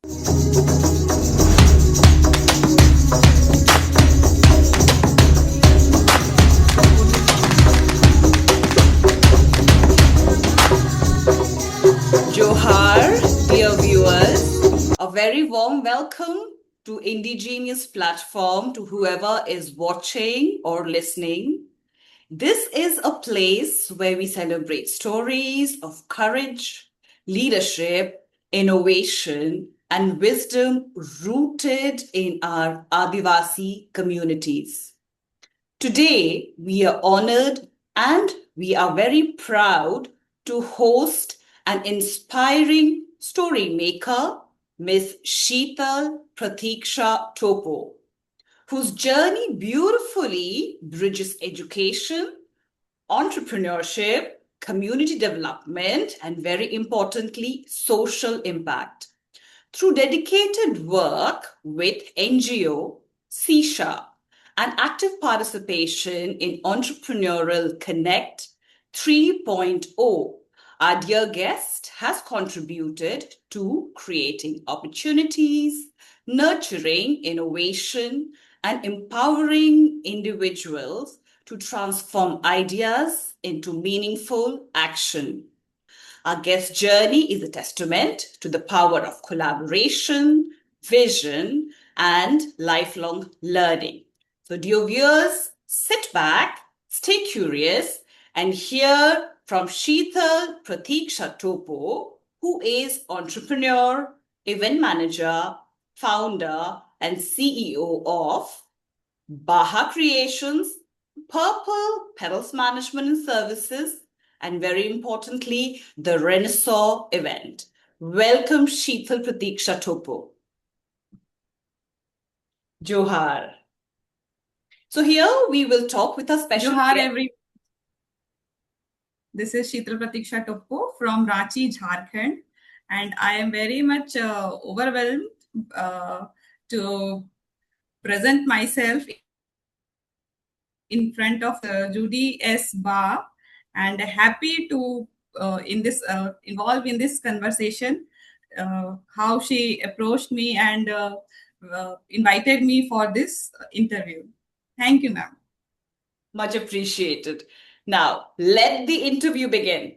Johar, dear viewers, a very warm welcome to Indigenous platform to whoever is watching or listening. This is a place where we celebrate stories of courage, leadership, innovation, and wisdom rooted in our Adivasi communities. Today, we are honored and we are very proud to host an inspiring story maker, Miss Sheetal Pratiksha Topo, whose journey beautifully bridges education, entrepreneurship, community development, and very importantly, social impact. Through dedicated work with NGO, CSHA, and active participation in Entrepreneurial Connect 3.0, our dear guest has contributed to creating opportunities, nurturing innovation, and empowering individuals to transform ideas into meaningful action. Our guest journey is a testament to the power of collaboration, vision, and lifelong learning. So, dear viewers, sit back, stay curious, and hear from Sheetal Pratiksha Topo, who is entrepreneur, event manager, founder, and CEO of Baha Creations, Purple Petals Management and Services, and very importantly, the Renaissance event. Welcome, Sheetal Pratiksha Topo. Johar. So here we will talk with a special Johar, guest. This is Sheetal Pratiksha Topo from Ranchi, Jharkhand, and I am very much overwhelmed to present myself in front of Judy S. Ba, and happy to involve in this conversation. How she approached me and invited me for this interview. Thank you, ma'am. Much appreciated. Now, let the interview begin.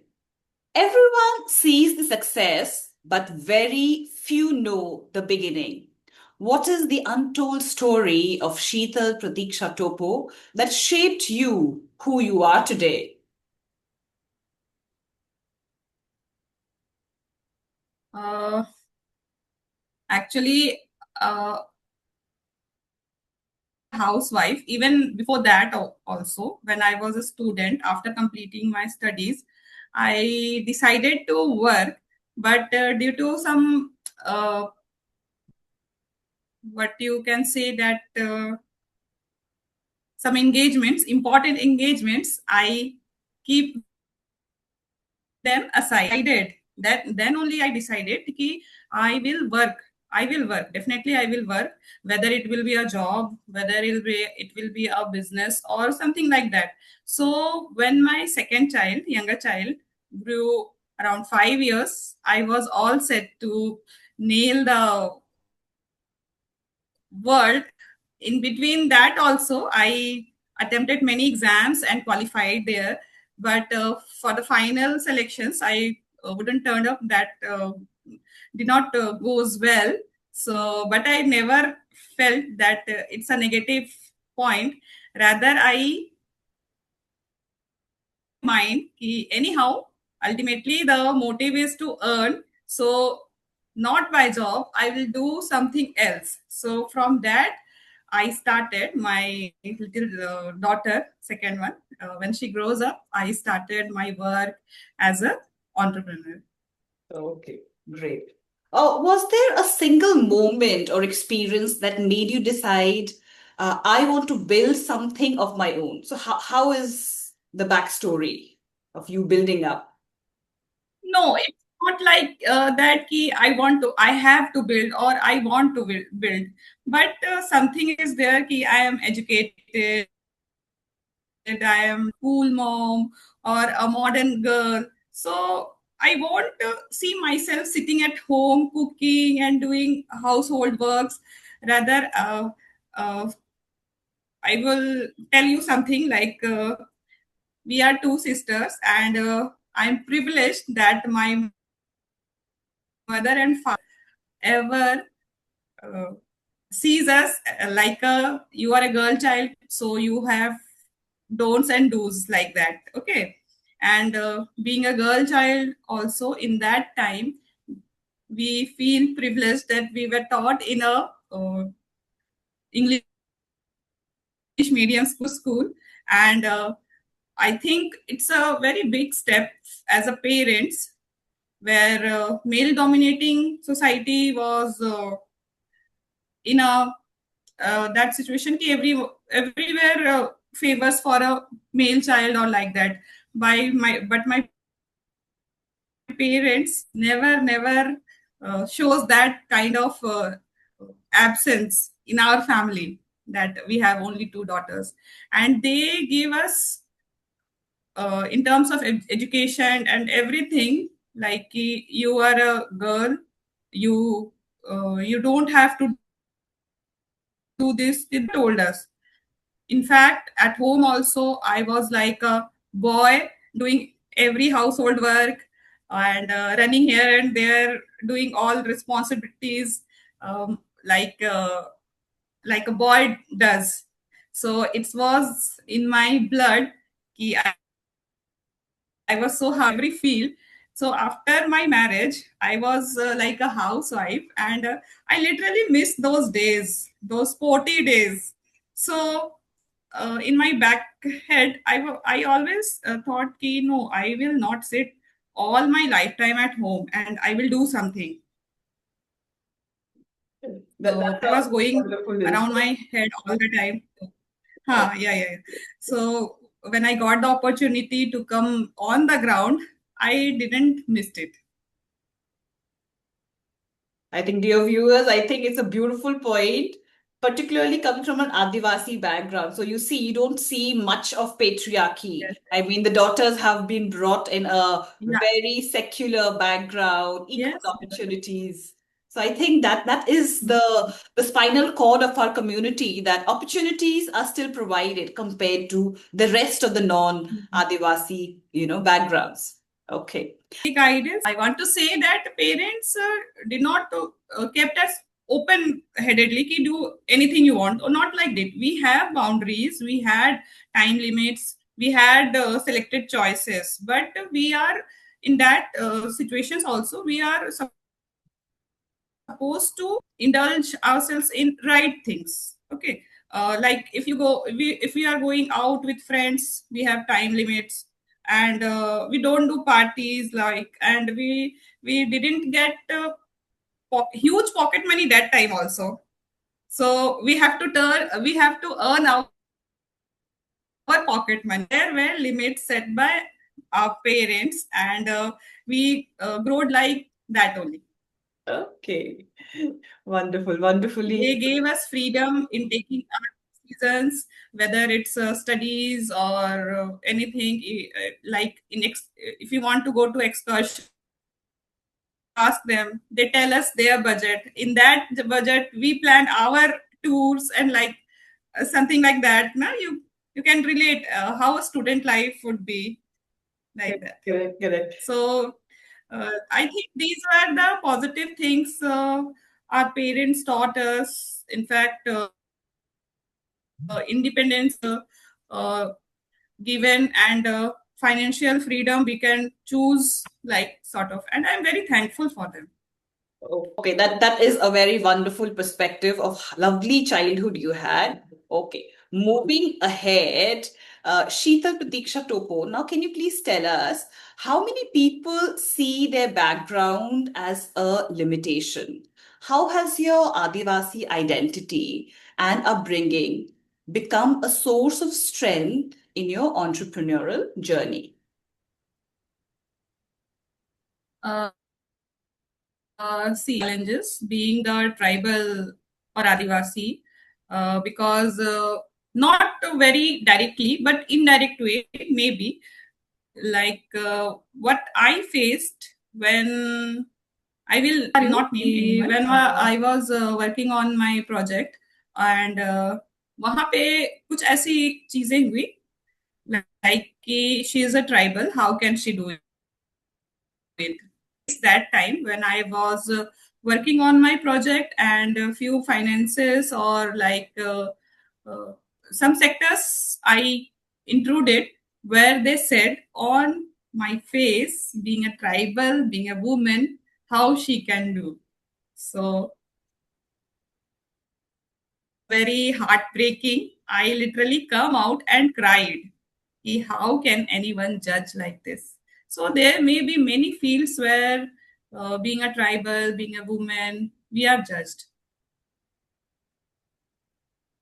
Everyone sees the success, but very few know the beginning. What is the untold story of Sheetal Pratiksha Topo that shaped you who you are today? Actually, housewife. Even before that, also when I was a student, after completing my studies, I decided to work, but due to some what you can say that some engagements, important engagements, I keep them aside. I did that. Then only I decided ki I will work. I will work. Definitely, I will work. Whether it will be a job, whether it will be a business or something like that. So when my second child, younger child, grew around 5 years, I was all set to nail the world. In between that, also I attempted many exams and qualified there, but for the final selections I wouldn't turn up. That did not goes well. So but I never felt that it's a negative point. Rather, I mind anyhow, ultimately the motive is to earn. So not by job, I will do something else. So from that I started my little daughter, second one. When she grows up, I started my work as a entrepreneur. Okay, great. Oh, was there a single moment or experience that made you decide, I want to build something of my own? So, how is the backstory of you building up? No, it's not like that key I have to build or I want to build. But something is there key I am educated, I am cool mom or a modern girl. So I won't see myself sitting at home cooking and doing household works. Rather, uh, I will tell you something like we are two sisters, and I'm privileged that my mother and father ever uh, sees us like you are a girl child, so you have don'ts and do's like that. Okay. And being a girl child also in that time, we feel privileged that we were taught in a English medium school. And I think it's a very big step as a parents, where male dominating society was in a that situation ki everywhere favors for a male child or like that. But my parents never shows that kind of absence in our family, that we have only two daughters, and they gave us in terms of education and everything, like you are a girl, you you don't have to do this. They told us. In fact, at home also, I was like a boy doing every household work and running here and there, doing all responsibilities, um, like uh, like a boy does. So it was in my blood. Ki I was so hungry every field. So after my marriage, I was like a housewife, and I literally missed those days, those sporty days. So in my back head, I always thought, ki, no, I will not sit all my lifetime at home, and I will do something. So That's it a was going wonderful around insight. my head all the time. Huh, yeah. So when I got the opportunity to come on the ground, I didn't miss it. I think, dear viewers, I think it's a beautiful point, particularly coming from an Adivasi background. So you see, you don't see much of patriarchy. Yes. I mean, the daughters have been brought in a Yeah. very secular background, equal Yes. opportunities. So I think that is Mhm. the spinal cord of our community, that opportunities are still provided compared to the rest of the non-Adivasi, backgrounds. Okay. Guidance. I want to say that parents did not kept us open headedly. Ki do anything you want, or not like that. We have boundaries. We had time limits. We had selected choices, but we are in that situations also. We are supposed to indulge ourselves in right things. Okay. Like if we are going out with friends, we have time limits, and we don't do parties, like, and we didn't get huge pocket money that time also. So we have to earn our pocket money. There were limits set by our parents, and we growed like that only. Okay. Wonderful, wonderfully. They gave us freedom in taking our decisions, whether it's studies or anything. Like if you want to go to excursion, ask them. They tell us their budget. In that budget, we plan our tours, and like something like that. Now you can relate how a student life would be like that. Correct, correct. So I think these were the positive things our parents taught us. In fact, independence uh, given, and financial freedom we can choose, like sort of, and I'm very thankful for them. Okay, that is a very wonderful perspective of lovely childhood you had. Okay, moving ahead, Sheetal Pratiksha Topo. Now, can you please tell us how many people see their background as a limitation? How has your Adivasi identity and upbringing become a source of strength in your entrepreneurial journey? uh, See, challenges being the tribal or Adivasi, because not very directly, but indirect way maybe, like what I faced when I will Are you? not name anyone. When I was working on my project, and वहाँ पे कुछ ऐसी चीजें हुई, like कि she is a tribal, how can she do it? It's that time when I was working on my project, and a few finances, or like uh, some sectors I intruded, where they said on my face, being a tribal, being a woman, how she can do. So very heartbreaking. I literally come out and cried. How can anyone judge like this? So there may be many fields where being a tribal, being a woman, we are judged.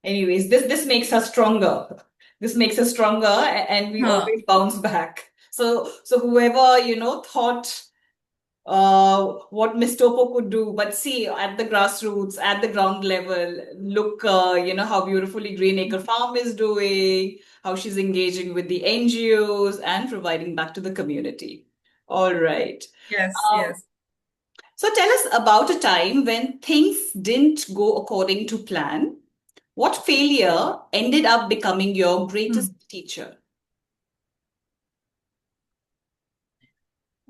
Anyways, this makes us stronger. This makes us stronger, and we Huh. always bounce back. So whoever thought what Miss Topo could do, but see at the grassroots, at the ground level, look, how beautifully Greenacre Farm is doing, how she's engaging with the NGOs and providing back to the community. All right. Yes, Um, yes. so tell us about a time when things didn't go according to plan. What failure ended up becoming your greatest Hmm. teacher?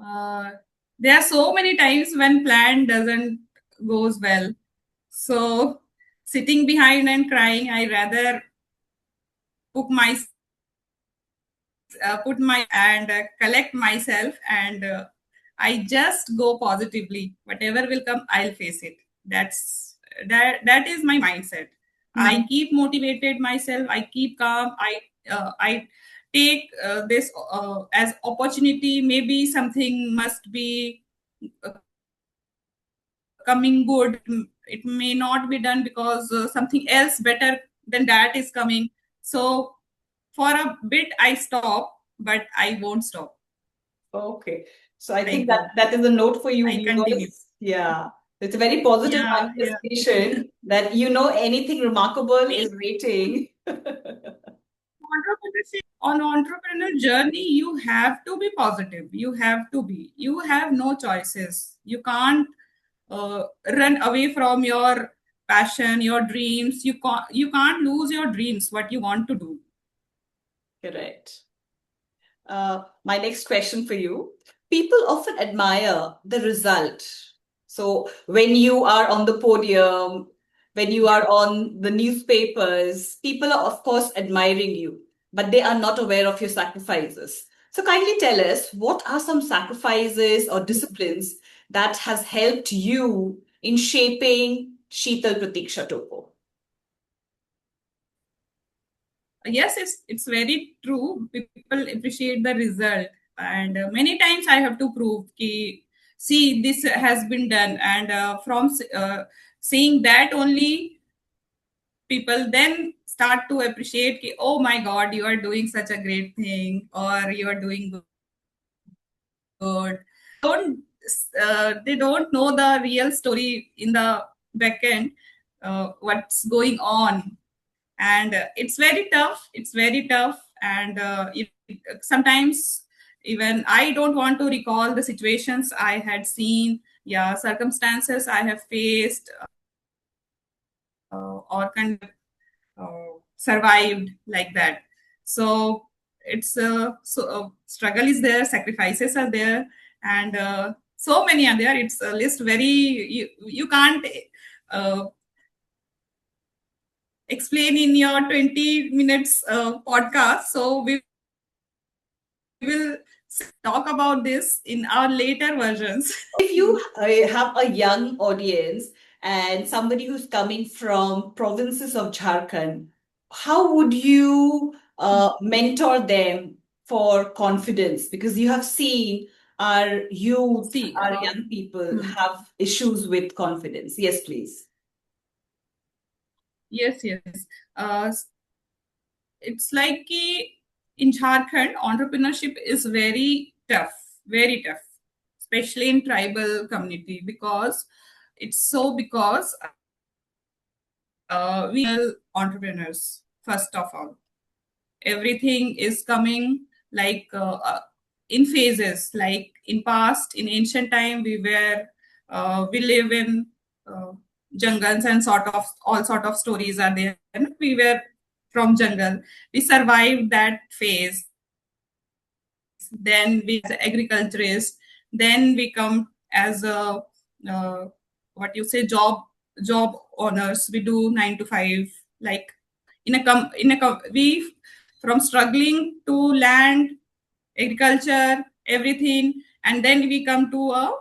Uh, there are so many times when plan doesn't goes well. So sitting behind and crying, I rather put my put my and collect myself, and I just go positively. Whatever will come, I'll face it. That is my mindset. I Mhm. keep motivated myself. I keep calm. I take this as opportunity. Maybe something must be uh, coming good. It may not be done because something else better than that is coming. So for a bit I stop, but I won't stop. Okay. So I I think that go. that is a note for you I continue. viewers. Yeah. It's a very positive Yeah, yeah. manifestation that anything remarkable is waiting. Entrepreneurship, on entrepreneur journey, you have to be positive. You have to be. You have no choices. You can't run away from your passion, your dreams. You can't lose your dreams. What you want to do. Correct. My next question for you. People often admire the result. So when you are on the podium, when you are on the newspapers, people are, of course, admiring you, but they are not aware of your sacrifices. So kindly tell us, what are some sacrifices or disciplines that has helped you in shaping Sheetal Pratiksha Topo? Yes, it's very true. People appreciate the result, and many times I have to prove ki, see, this has been done, and from seeing that only, people then start to appreciate ki, oh my god, you are doing such a great thing, or you are doing good. Don't They don't know the real story in the back end, what's going on, and it's very tough, and sometimes even I don't want to recall the situations I had seen, yeah, circumstances I have faced, or kind of survived like that. So it's struggle is there, sacrifices are there, and so many are there. It's a list very, you can't uh, explain in your 20 minutes podcast. So we will talk about this in our later versions. If you have a young audience and somebody who's coming from provinces of Jharkhand, how would you mentor them for confidence? Because you have seen our youth, See, our young people hmm. have issues with confidence. Yes, please. Yes, yes. Uh, it's like in Jharkhand, entrepreneurship is very tough, especially in tribal community, because because we are entrepreneurs first of all. Everything is coming like in phases. Like in past, in ancient time, we live in uh, jungles, and sort of all sort of stories are there. We were from jungle. We survived that phase. Then we as agriculturist. Then we come as a uh, what you say job owners. We do 9 to 5. Like we from struggling to land, agriculture, everything, and then we come to a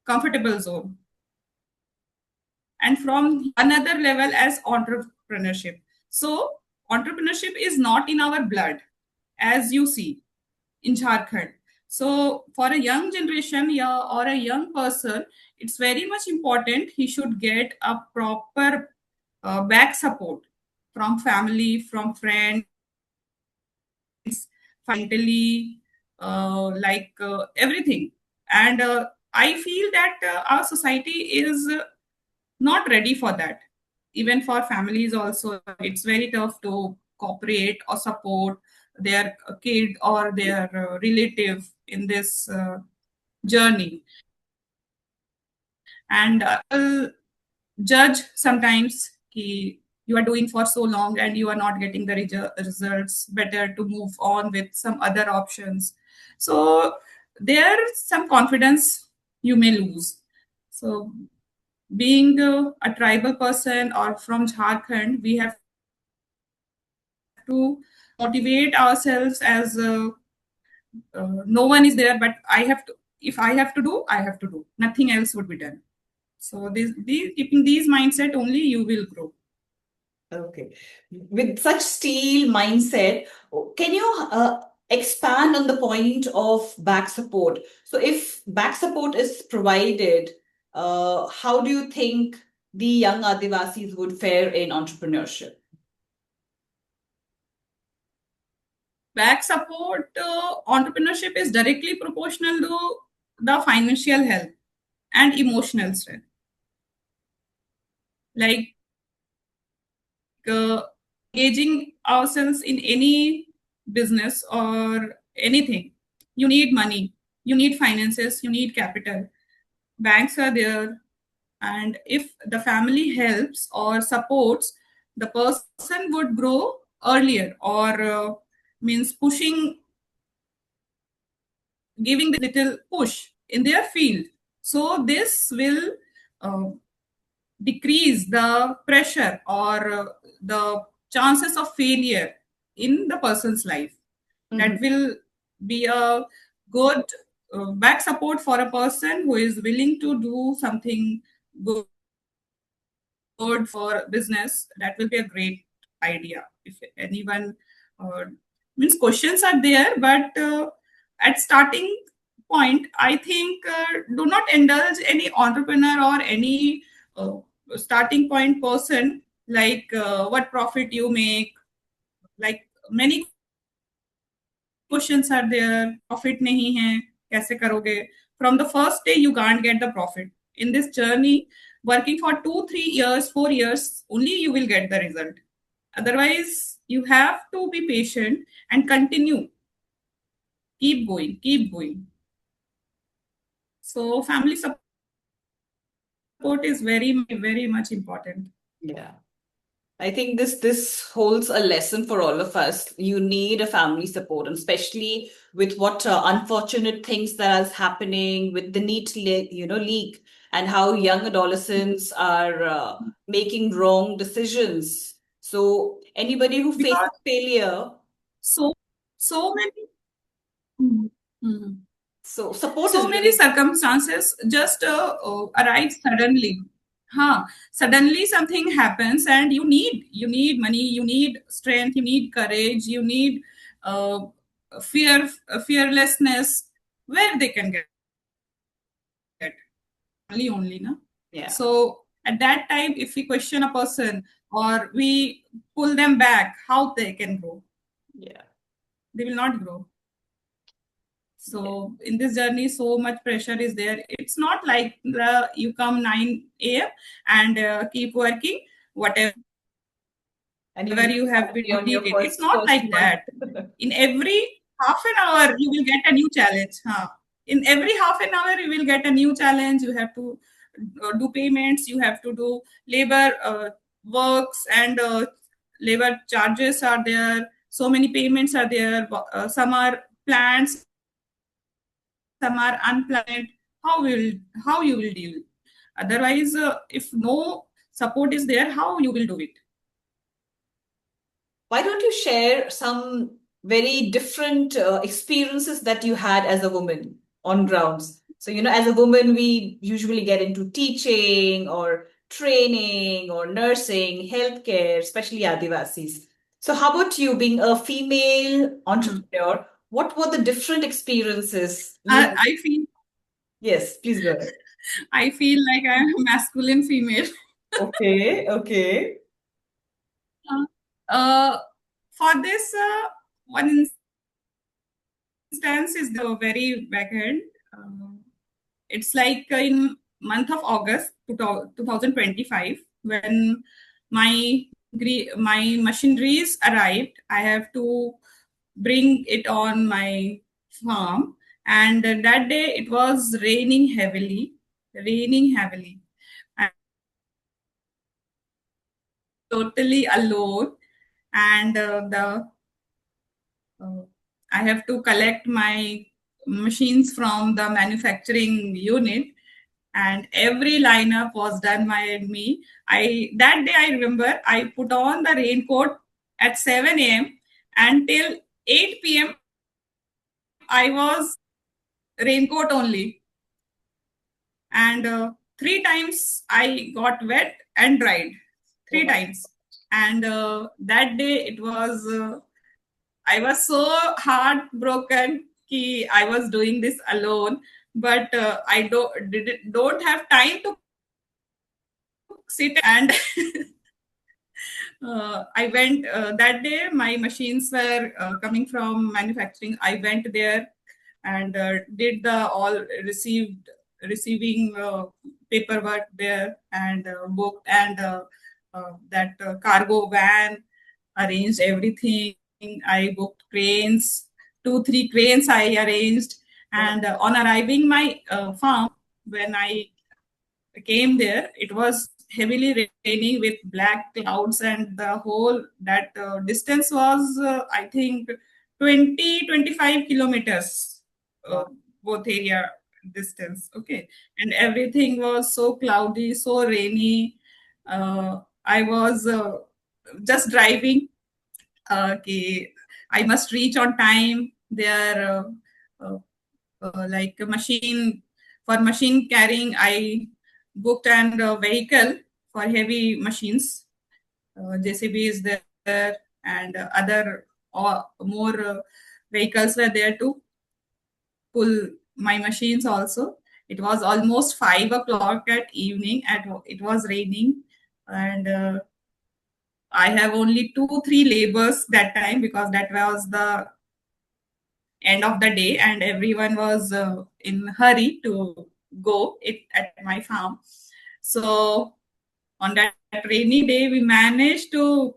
comfortable zone, and from another level as entrepreneurship. So entrepreneurship is not in our blood, as you see in Jharkhand. So for a young generation, yeah, or a young person, it's very much important he should get a proper back support from family, from friends, financially, everything. And I feel that our society is not ready for that. Even for families also, it's very tough to cooperate or support their kid or their relative in this journey. And people judge sometimes ki you are doing for so long and you are not getting the results, better to move on with some other options. So there's some confidence you may lose. So being a tribal person or from Jharkhand, we have to motivate ourselves as no one is there, but I have to. If I have to do, I have to do. Nothing else would be done. So keeping these mindset, only you will grow. Okay. With such steel mindset, can you expand on the point of back support? So, if back support is provided, how do you think the young Adivasis would fare in entrepreneurship? Back support, entrepreneurship is directly proportional to the financial health and emotional strength. Like uh, engaging ourselves in any business or anything, you need money, you need finances, you need capital. Banks are there, and if the family helps or supports, the person would grow earlier, or means pushing, giving the little push in their field. So this will uh, decrease the pressure or the chances of failure in the person's life. Mhm. That will be a good back support for a person who is willing to do something good for business. That will be a great idea. If anyone uh, means questions are there, but at starting point, I think do not indulge any entrepreneur or any uh, starting point person, like what profit you make. Like many questions are there, profit nahi hai, kaise karoge. From the first day you can't get the profit. In this journey, working for 2 3 years 4 years, only you will get the result. Otherwise you have to be patient and continue, keep going. So family support is very much important. Yeah. I think this holds a lesson for all of us. You need a family support, and especially with what unfortunate things that is happening with the leak, and how young adolescents are making wrong decisions. So anybody who faces Because failure, so so many Mhm. Mhm. so support So is many really. circumstances just arrive suddenly. Huh. Suddenly something happens, and you need money, you need strength, you need courage, you need uh, fearlessness. Where they can get only na. Yeah, So at that time, if we question a person or we pull them back, how they can grow? yeah, They will not grow. yeah. So in this journey, so much pressure is there. It's not like you come 9 a.m. and keep working, whatever And you leave you have been on your needed. It's first not first like month. that. In every half an hour you will get a new challenge. Huh? In every half an hour you will get a new challenge. You have to do payments, you have to do labor works, and labor charges are there. So many payments are there. Some are planned, some are unplanned. How you will deal? Otherwise, if no support is there, how you will do it? Why don't you share some very different experiences that you had as a woman on grounds? So, as a woman, we usually get into teaching or training or nursing, healthcare, especially Adivasis. So, how about you being a female Hmm. entrepreneur? What were the different experiences you had? I feel Yes, please go ahead. I feel like I'm a masculine female. Okay, okay. Uh, uh, for this, one instance is there very backhand. It's like in month of August 2025 when my machineries arrived. I have to bring it on my farm, and that day it was raining heavily, and I was totally alone, and the uh, I have to collect my machines from the manufacturing unit, and every lineup was done by me. I that day I remember I put on the raincoat at 7 a.m. until 8 p.m. I was raincoat only, and three times I got wet and dried, Oh three my. times, and that day it was. I was so heartbroken कि I was doing this alone, but I don't have time to sit and I went that day. My machines were coming from manufacturing. I went there and did the all receiving paperwork there, and booked, and that cargo van arranged everything. I booked cranes, 2 3 cranes I arranged, Oh, and on arriving my farm, when I came there, it was heavily raining with black clouds, and the whole that distance was, I think, 20 25 kilometers, uh, wow. both area distance. Okay, and everything was so cloudy, so rainy. I was just driving. Okay, I must reach on time. There, like a machine for machine carrying, I booked and a vehicle for heavy machines. JCB is there, and other more vehicles were there to pull my machines also. It was almost 5 o'clock at evening. It was raining, and I have only 2 3 labors that time because that was the end of the day, and everyone was in hurry to go it at my farm. So on that rainy day we managed to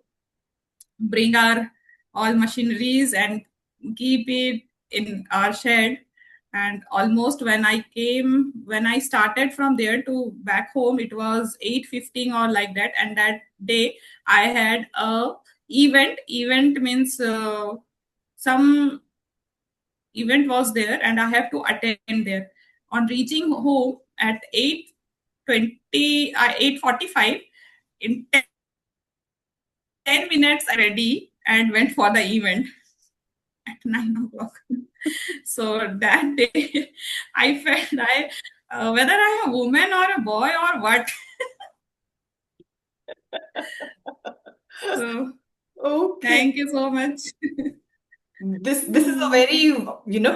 bring our all machineries and keep it in our shed. And almost when I started from there to back home, it was 8:15 or like that. And that day I had a event means some event was there, and I have to attend there. On reaching home at 8:20, 8:45, in 10 minutes I ready and went for the event at 9 o'clock. So that day I felt whether I am a woman or a boy or what. So Okay. thank you so much. This is a very,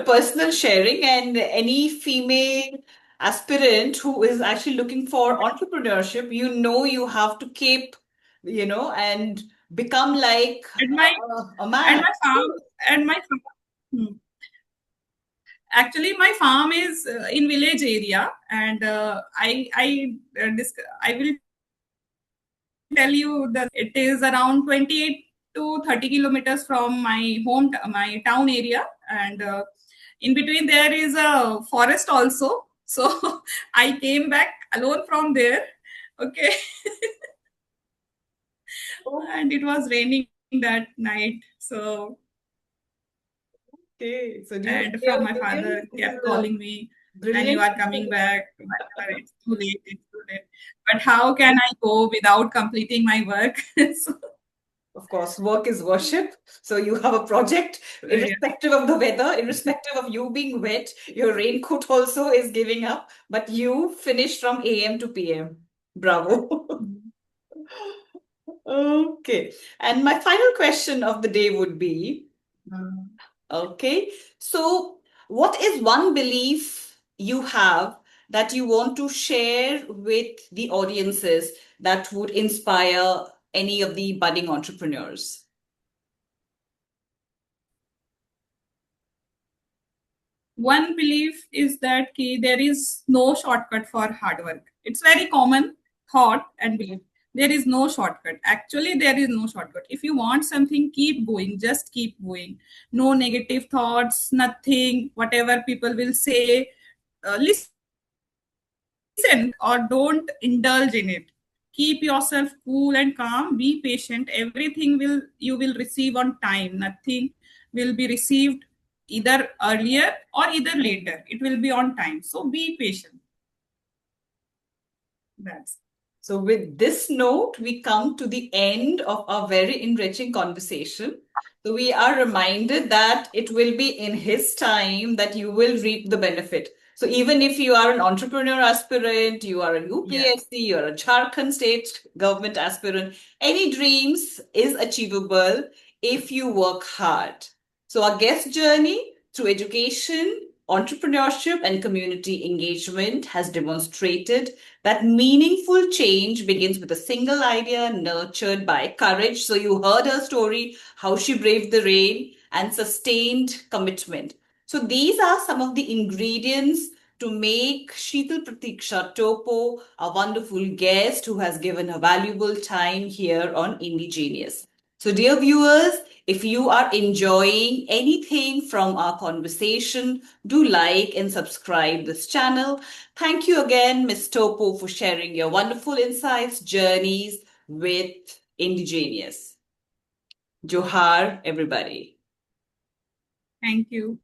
personal sharing, and any female aspirant who is actually looking for entrepreneurship, you have to keep, and become like and my a and man. my farm and my farm. Hmm. Actually, my farm is in village area, and I will tell you that it is around 28 to 30 kilometers from my my town area. and in between there is a forest also. So I came back alone from there. Okay. And it was raining that night. So, Okay, so do you and feel from my brilliant? father This is kept a calling me, and you brilliant. are coming back. Whatever, it's too late, it's too late. But how can I go without completing my work? So, Of course, work is worship. So you have a project, yeah. irrespective of the weather, irrespective of you being wet, your raincoat also is giving up, but you finish from AM to PM. Bravo. Okay. And my final question of the day would be, okay, so what is one belief you have that you want to share with the audiences that would inspire any of the budding entrepreneurs? One belief is that there is no shortcut for hard work. It's very common thought and belief. There is no shortcut. Actually, there is no shortcut. If you want something, keep going. Just keep going. No negative thoughts, nothing, whatever people will say. Listen or don't indulge in it. Keep yourself cool and calm. Be patient. Everything will you will receive on time. Nothing will be received either earlier or either later. It will be on time. So be patient. That's So, with this note, we come to the end of our very enriching conversation. So, we are reminded that it will be in His time that you will reap the benefit. So, even if you are an entrepreneur aspirant, you are a yeah. UPSC, you're a Jharkhand state government aspirant, any dreams is achievable if you work hard. So, our guest journey through education, entrepreneurship, and community engagement has demonstrated that meaningful change begins with a single idea nurtured by courage. So, you heard her story, how she braved the rain and sustained commitment. So, these are some of the ingredients to make Sheetal Pratiksha Topo a wonderful guest who has given her valuable time here on Indigenous. So, dear viewers, if you are enjoying anything from our conversation, do like and subscribe this channel. Thank you again, Ms. Topo, for sharing your wonderful insights, journeys with Indigenous. Johar, everybody. Thank you.